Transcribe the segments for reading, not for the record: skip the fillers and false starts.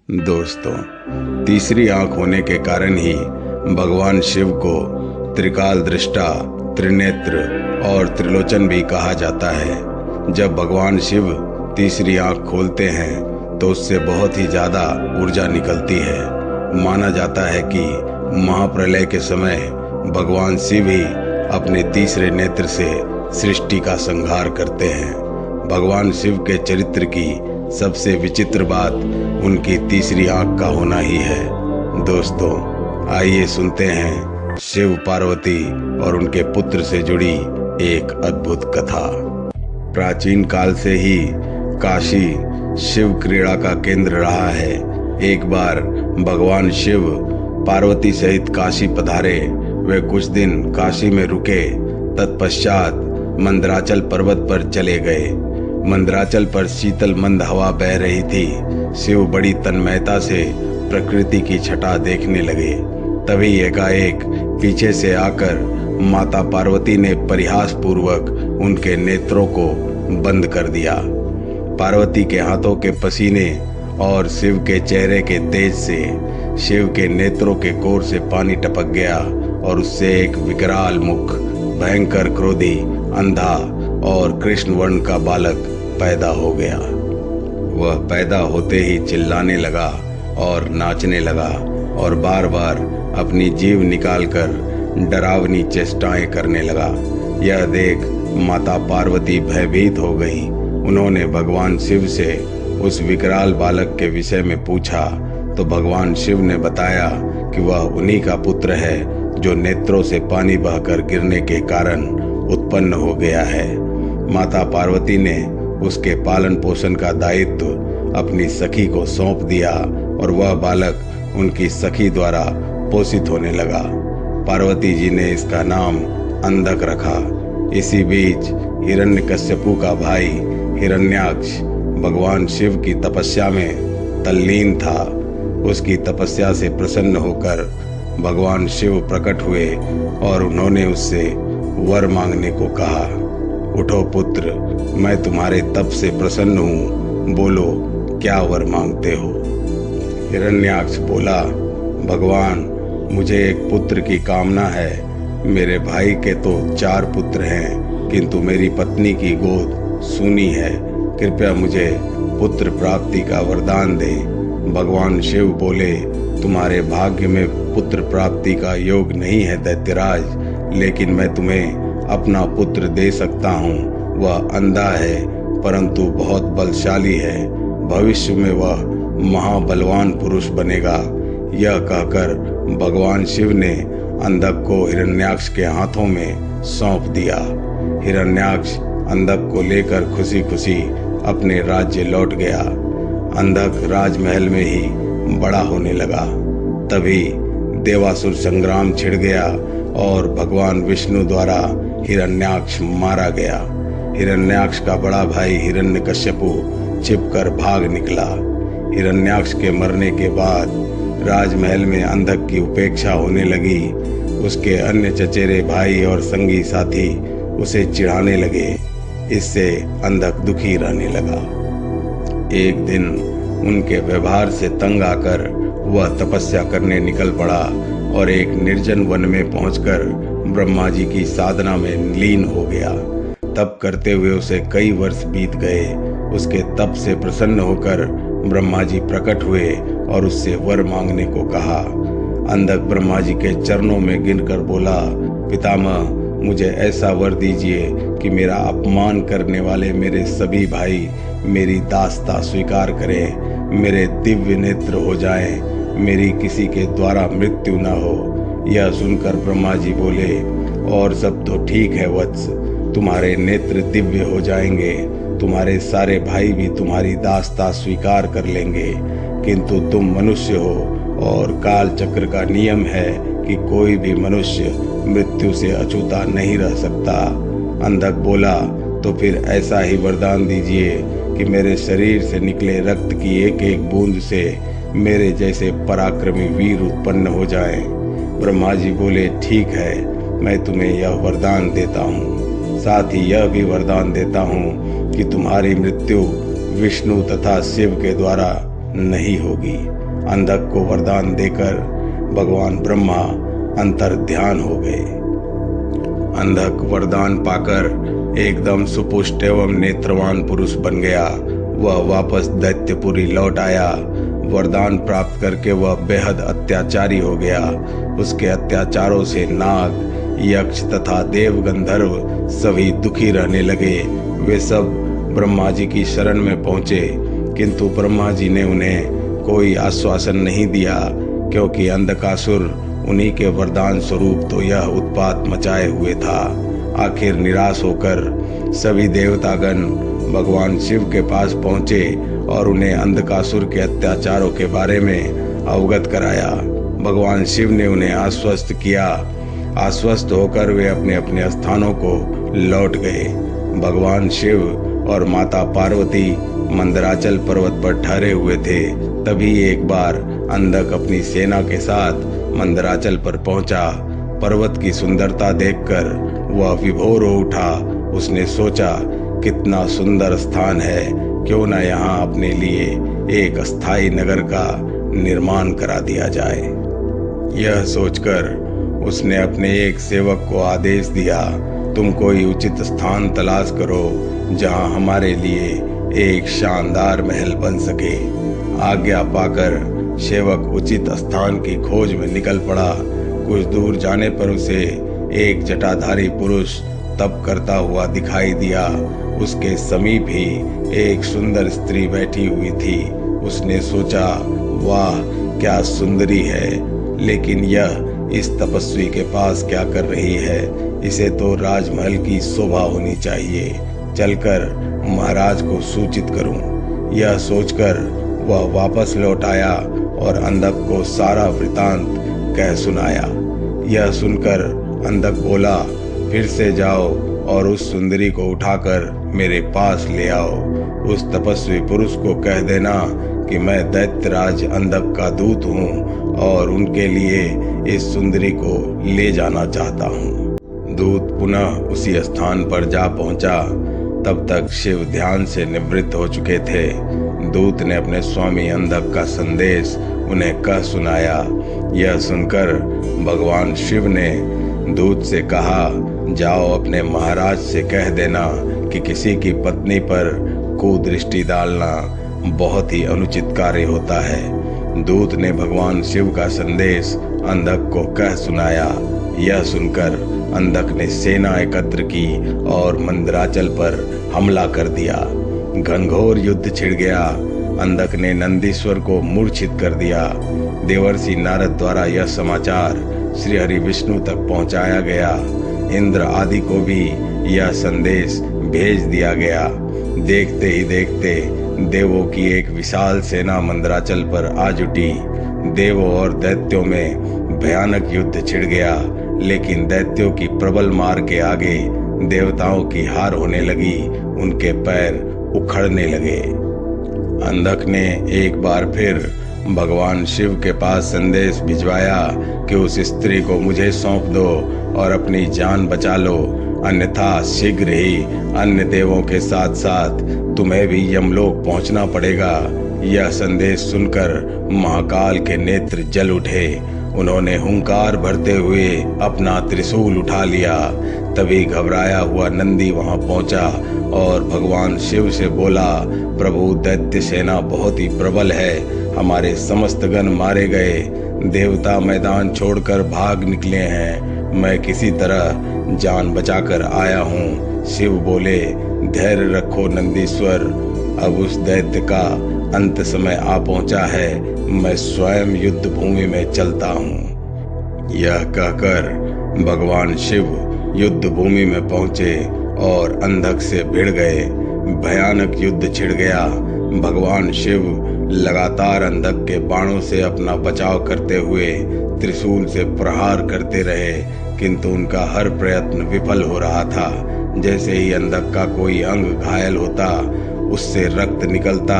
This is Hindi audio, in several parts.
दोस्तों, तीसरी आंख होने के कारण ही भगवान शिव को त्रिकाल दृष्टा, त्रिनेत्र और त्रिलोचन भी कहा जाता है। जब भगवान शिव तीसरी आंख खोलते हैं तो उससे बहुत ही ज़्यादा ऊर्जा निकलती है। माना जाता है कि महाप्रलय के समय भगवान शिव ही अपने तीसरे नेत्र से सृष्टि का संहार करते हैं। भगवान शिव के चरित्र की सबसे विचित्र बात उनकी तीसरी आंख का होना ही है। दोस्तों, आइए सुनते हैं शिव, पार्वती और उनके पुत्र से जुड़ी एक अद्भुत कथा। प्राचीन काल से ही काशी शिव क्रीड़ा का केंद्र रहा है। एक बार भगवान शिव पार्वती सहित काशी पधारे। वे कुछ दिन काशी में रुके। तत्पश्चात मंदराचल पर्वत पर चले गए। मंदराचल पर शीतल मंद हवा बह रही थी। शिव बड़ी तन्मयता से प्रकृति की छटा देखने लगे। तभी एकाएक पीछे से आकर माता पार्वती ने परिहास पूर्वक उनके नेत्रों को बंद कर दिया। पार्वती के हाथों के पसीने और शिव के चेहरे के तेज से शिव के नेत्रों के कोर से पानी टपक गया और उससे एक विकराल मुख, भयंकर क्रोधी, अंधा और कृष्ण वर्ण का बालक पैदा हो गया। वह पैदा होते ही चिल्लाने लगा और नाचने लगा और बार बार अपनी जीभ निकालकर डरावनी चेष्टाएं करने लगा। यह देख माता पार्वती भयभीत हो गई। उन्होंने भगवान शिव से उस विकराल बालक के विषय में पूछा तो भगवान शिव ने बताया कि वह उन्हीं का पुत्र है जो नेत्रों से पानी बहकर गिरने के कारण उत्पन्न हो गया है। माता पार्वती ने उसके पालन पोषण का दायित्व अपनी सखी को सौंप दिया और वह बालक उनकी सखी द्वारा पोषित होने लगा। पार्वती जी ने इसका नाम अंधक रखा। इसी बीच हिरण्यकश्यपु का भाई हिरण्याक्ष भगवान शिव की तपस्या में तल्लीन था। उसकी तपस्या से प्रसन्न होकर भगवान शिव प्रकट हुए और उन्होंने उससे वर मांगने को कहा। उठो पुत्र, मैं तुम्हारे तप से प्रसन्न हूँ, बोलो क्या वर मांगते हो। हिरण्याक्ष बोला, भगवान, मुझे एक पुत्र की कामना है। मेरे भाई के तो 4 पुत्र हैं, किंतु मेरी पत्नी की गोद सूनी है। कृपया मुझे पुत्र प्राप्ति का वरदान दे। भगवान शिव बोले, तुम्हारे भाग्य में पुत्र प्राप्ति का योग नहीं है दैत्यराज, लेकिन मैं तुम्हें अपना पुत्र दे सकता हूँ। वह अंधा है परंतु बहुत बलशाली है। भविष्य में वह महाबलवान पुरुष बनेगा। यह कहकर भगवान शिव ने अंधक को हिरण्याक्ष के हाथों में सौंप दिया। हिरण्याक्ष अंधक को लेकर खुशी खुशी अपने राज्य लौट गया। अंधक राजमहल में ही बड़ा होने लगा। तभी देवासुर संग्राम छिड़ गया और भगवान विष्णु द्वारा हिरण्याक्ष मारा गया। हिरण्याक्ष का बड़ा भाई हिरण्यकश्यपु छिपकर भाग निकला। हिरण्याक्ष के मरने के बाद राजमहल में अंधक की उपेक्षा होने लगी। उसके अन्य चचेरे भाई और संगी साथी उसे चिढ़ाने लगे। इससे अंधक दुखी रहने लगा। एक दिन उनके व्यवहार से तंग आकर वह तपस्या करने निकल पड़ा और एक निर्जन वन में पहुंचकर ब्रह्मा जी की साधना में लीन हो गया। तप करते हुए उसे कई वर्ष बीत गए। उसके तप से प्रसन्न होकर ब्रह्मा जी प्रकट हुए और उससे वर मांगने को कहा। अंधक ब्रह्मा जी के चरणों में गिनकर बोला, पितामह, मुझे ऐसा वर दीजिए कि मेरा अपमान करने वाले मेरे सभी भाई मेरी दासता स्वीकार करें, मेरे दिव्य नेत्र हो जाएं, मेरी किसी के द्वारा मृत्यु न हो। यह सुनकर ब्रह्मा जी बोले, और सब तो ठीक है वत्स, तुम्हारे नेत्र दिव्य हो जाएंगे, तुम्हारे सारे भाई भी तुम्हारी दासता स्वीकार कर लेंगे, किंतु तुम मनुष्य हो और काल चक्र का नियम है कि कोई भी मनुष्य मृत्यु से अछूता नहीं रह सकता। अंधक बोला, तो फिर ऐसा ही वरदान दीजिए कि मेरे शरीर से निकले रक्त की एक एक बूंद से मेरे जैसे पराक्रमी वीर उत्पन्न हो जाएं। ब्रह्मा जी बोले, ठीक है, मैं तुम्हें यह वरदान देता हूँ। साथ ही यह भी वरदान देता हूँ कि तुम्हारी मृत्यु विष्णु तथा शिव के द्वारा नहीं होगी। अंधक को वरदान देकर भगवान ब्रह्मा अंतर ध्यान हो गए। अंधक वरदान पाकर एकदम सुपुष्ट एवं नेत्रवान पुरुष बन गया। वह वापस दैत्यपुरी लौट आया। वरदान प्राप्त करके वह बेहद अत्याचारी हो गया। उसके अत्याचारों से नाग, यक्ष तथा देव गंधर्व सभी दुखी रहने लगे। वे सब ब्रह्मा जी की शरण में पहुंचे, किंतु ब्रह्मा जी ने उन्हें कोई आश्वासन नहीं दिया, क्योंकि अंधकासुर उन्हीं के वरदान स्वरूप तो यह उत्पात मचाए हुए था। आखिर निराश होकर सभी देवतागण भगवान शिव के पास पहुंचे और उन्हें अंधकासुर के अत्याचारों के बारे में अवगत कराया। भगवान शिव ने उन्हें आश्वस्त किया। आश्वस्त होकर वे अपने अपने स्थानों को लौट गए। भगवान शिव और माता पार्वती मंदराचल पर्वत पर ठहरे हुए थे। तभी एक बार अंधक अपनी सेना के साथ मंदराचल पर पहुंचा। पर्वत की सुंदरता देखकर वह विभोर हो उठा। उसने सोचा, कितना सुंदर स्थान है, क्यों न यहाँ अपने लिए एक अस्थायी नगर का निर्माण करा दिया जाए। यह सोचकर उसने अपने एक सेवक को आदेश दिया, तुम कोई उचित स्थान तलाश करो जहाँ हमारे लिए एक शानदार महल बन सके। आज्ञा पाकर सेवक उचित स्थान की खोज में निकल पड़ा। कुछ दूर जाने पर उसे एक जटाधारी पुरुष तप करता हुआ दिखाई दिया। उसके समीप ही एक सुंदर स्त्री बैठी हुई थी। उसने सोचा, वाह क्या सुंदरी है, लेकिन यह इस तपस्वी के पास क्या कर रही है। इसे तो राजमहल की शोभा होनी चाहिए। चलकर महाराज को सूचित करूं। यह सोचकर वह वापस लौट आया और अंधक को सारा वृतांत कह सुनाया। यह सुनकर अंधक बोला, फिर से जाओ और उस सुंदरी को उठाकर मेरे पास ले आओ। उस तपस्वी पुरुष को कह देना कि मैं दैत्यराज अंधक का दूत हूँ और उनके लिए इस सुंदरी को ले जाना चाहता हूँ। दूत पुनः उसी स्थान पर जा पहुंचा। तब तक शिव ध्यान से निवृत्त हो चुके थे। दूत ने अपने स्वामी अंधक का संदेश उन्हें कह सुनाया। यह सुनकर भगवान शिव ने दूत से कहा, जाओ अपने महाराज से कह देना कि किसी की पत्नी पर कुदृष्टि डालना बहुत ही अनुचित कार्य होता है। दूत ने भगवान शिव का संदेश अंधक को कह सुनाया। यह सुनकर अंधक ने सेना एकत्र की और मंदराचल पर हमला कर दिया। घनघोर युद्ध छिड़ गया। अंधक ने नंदीश्वर को मूर्छित कर दिया। देवर्षि नारद द्वारा यह समाचार श्री हरि विष्णु तक पहुंचाया गया। इंद्र आदि को भी यह संदेश भेज दिया गया। देखते ही देखते देवों की एक विशाल सेना मंदराचल पर आ जुटी। देवों और दैत्यों में भयानक युद्ध छिड़ गया, लेकिन दैत्यों की प्रबल मार के आगे देवताओं की हार होने लगी। उनके पैर उखड़ने लगे। अंधक ने एक बार फिर भगवान शिव के पास संदेश भिजवाया कि उस स्त्री को मुझे सौंप दो और अपनी जान बचा लो, अन्यथा शीघ्र ही अन्य देवों के साथ साथ तुम्हें भी यमलोक पहुंचना पड़ेगा। यह संदेश सुनकर महाकाल के नेत्र जल उठे। उन्होंने हुंकार भरते हुए अपना त्रिशूल उठा लिया। तभी घबराया हुआ नंदी वहां पहुंचा और भगवान शिव से बोला, प्रभु दैत्य सेना बहुत ही प्रबल है। हमारे समस्त गण मारे गए। देवता मैदान छोड़कर भाग निकले हैं। मैं किसी तरह जान बचाकर आया हूँ। शिव बोले, धैर्य रखो नंदीश्वर, अब उस दैत्य का अंत समय आ पहुंचा है। मैं स्वयं युद्ध भूमि में चलता हूँ। यह कहकर भगवान शिव युद्ध भूमि में पहुंचे और अंधक से भिड़ गए। भयानक युद्ध छिड़ गया। भगवान शिव लगातार अंधक के बाणों से अपना बचाव करते हुए त्रिशूल से प्रहार करते रहे, किंतु उनका हर प्रयत्न विफल हो रहा था। जैसे ही अंधक का कोई अंग घायल होता, उससे रक्त निकलता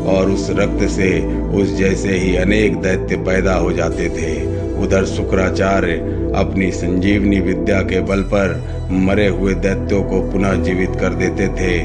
और उस रक्त से उस जैसे ही अनेक दैत्य पैदा हो जाते थे। उधर शुक्राचार्य अपनी संजीवनी विद्या के बल पर मरे हुए दैत्यों को पुनः जीवित कर देते थे।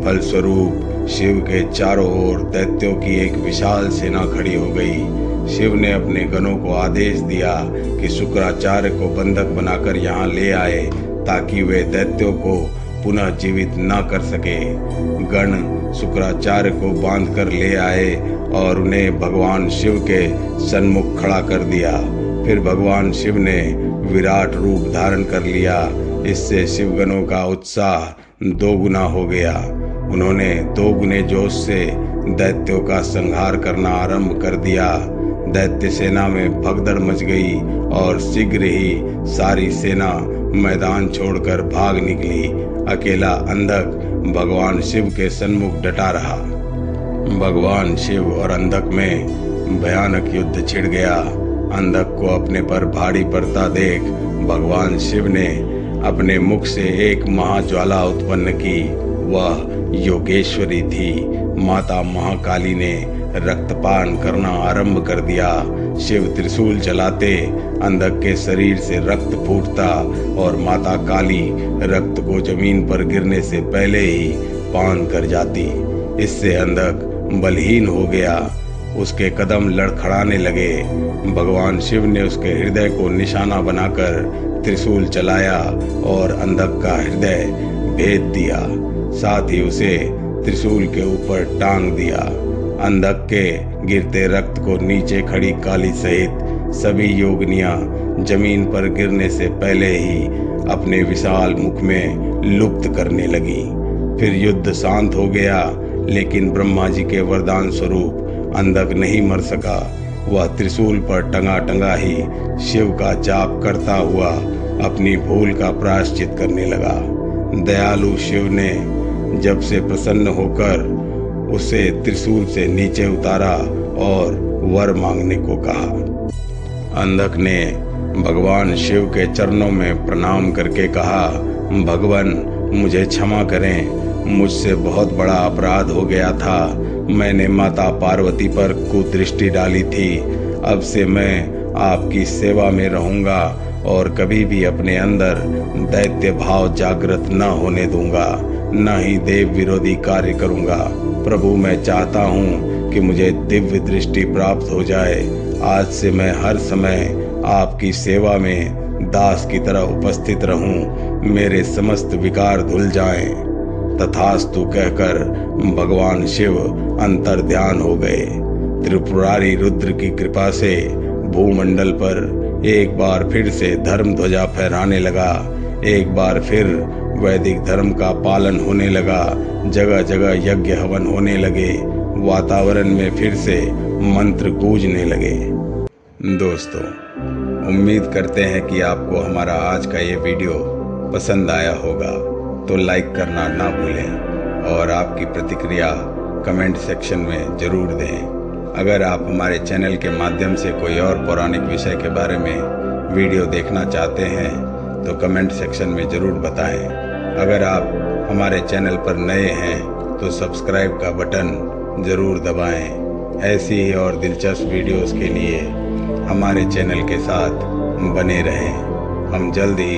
फलस्वरूप शिव के चारों ओर दैत्यों की एक विशाल सेना खड़ी हो गई। शिव ने अपने गणों को आदेश दिया कि शुक्राचार्य को बंधक बनाकर यहाँ ले आए ताकि वे दैत्यों को पुनः जीवित न कर सके। गण शुक्राचार्य को बांधकर ले आए और उन्हें भगवान शिव के सन्मुख खड़ा कर दिया। फिर भगवान शिव ने विराट रूप धारण कर लिया। इससे शिवगणों का उत्साह दोगुना हो गया। उन्होंने दोगुने जोश से दैत्यों का संहार करना आरंभ कर दिया। दैत्य सेना में भगदड़ मच गई और शीघ्र ही सारी सेना मैदान छोड़कर भाग निकली। अकेला अंधक भगवान शिव के सन्मुख डटा रहा। भगवान शिव और अंधक में भयानक युद्ध छिड़ गया। अंधक को अपने पर भारी पड़ता देख भगवान शिव ने अपने मुख से एक महाज्वाला उत्पन्न की। वह योगेश्वरी थी। माता महाकाली ने रक्तपान करना आरंभ कर दिया। शिव त्रिशूल चलाते अंधक के शरीर से रक्त फूटता और माता काली रक्त को जमीन पर गिरने से पहले ही पान कर जाती। इससे अंधक बलहीन हो गया। उसके कदम लड़खड़ाने लगे। भगवान शिव ने उसके हृदय को निशाना बनाकर त्रिशूल चलाया और अंधक का हृदय भेद दिया। साथ ही उसे त्रिशूल के ऊपर टांग दिया। अंधक के गिरते रक्त को नीचे खड़ी काली सहित सभी योगिनियां जमीन पर गिरने से पहले ही अपने विशाल मुख में लुप्त करने लगी। फिर युद्ध शांत हो गया, लेकिन ब्रह्मा जी के वरदान स्वरूप अंधक नहीं मर सका। वह त्रिशूल पर टंगा टंगा ही शिव का जाप करता हुआ अपनी भूल का प्रायश्चित करने लगा। दयालु शिव ने जब से प्रसन्न होकर उसे त्रिशूल से नीचे उतारा और वर मांगने को कहा। अंधक ने भगवान शिव के चरणों में प्रणाम करके कहा, भगवान मुझे क्षमा करें, मुझसे बहुत बड़ा अपराध हो गया था। मैंने माता पार्वती पर कुदृष्टि डाली थी। अब से मैं आपकी सेवा में रहूंगा और कभी भी अपने अंदर दैत्य भाव जागृत न होने दूंगा, न ही देव विरोधी कार्य करूंगा। प्रभु मैं चाहता हूँ कि मुझे दिव्य दृष्टि प्राप्त हो जाए। आज से मैं हर समय आपकी सेवा में दास की तरह उपस्थित रहूं। मेरे समस्त विकार धुल जाएं। तथास्तु कहकर भगवान शिव अंतर ध्यान हो गए। त्रिपुरारी रुद्र की कृपा से भूमंडल पर एक बार फिर से धर्म ध्वजा फहराने लगा। एक बार फिर वैदिक धर्म का पालन होने लगा। जगह जगह यज्ञ हवन होने लगे। वातावरण में फिर से मंत्र गूंजने लगे। दोस्तों, उम्मीद करते हैं कि आपको हमारा आज का ये वीडियो पसंद आया होगा, तो लाइक करना ना भूलें और आपकी प्रतिक्रिया कमेंट सेक्शन में ज़रूर दें। अगर आप हमारे चैनल के माध्यम से कोई और पौराणिक विषय के बारे में वीडियो देखना चाहते हैं तो कमेंट सेक्शन में ज़रूर बताएं। अगर आप हमारे चैनल पर नए हैं तो सब्सक्राइब का बटन ज़रूर दबाएं। ऐसी ही और दिलचस्प वीडियोस के लिए हमारे चैनल के साथ बने रहें। हम जल्द ही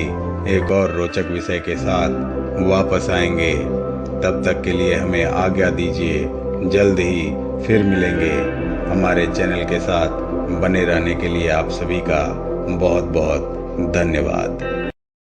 एक और रोचक विषय के साथ वापस आएंगे। तब तक के लिए हमें आज्ञा दीजिए। जल्द ही फिर मिलेंगे। हमारे चैनल के साथ बने रहने के लिए आप सभी का बहुत बहुत धन्यवाद।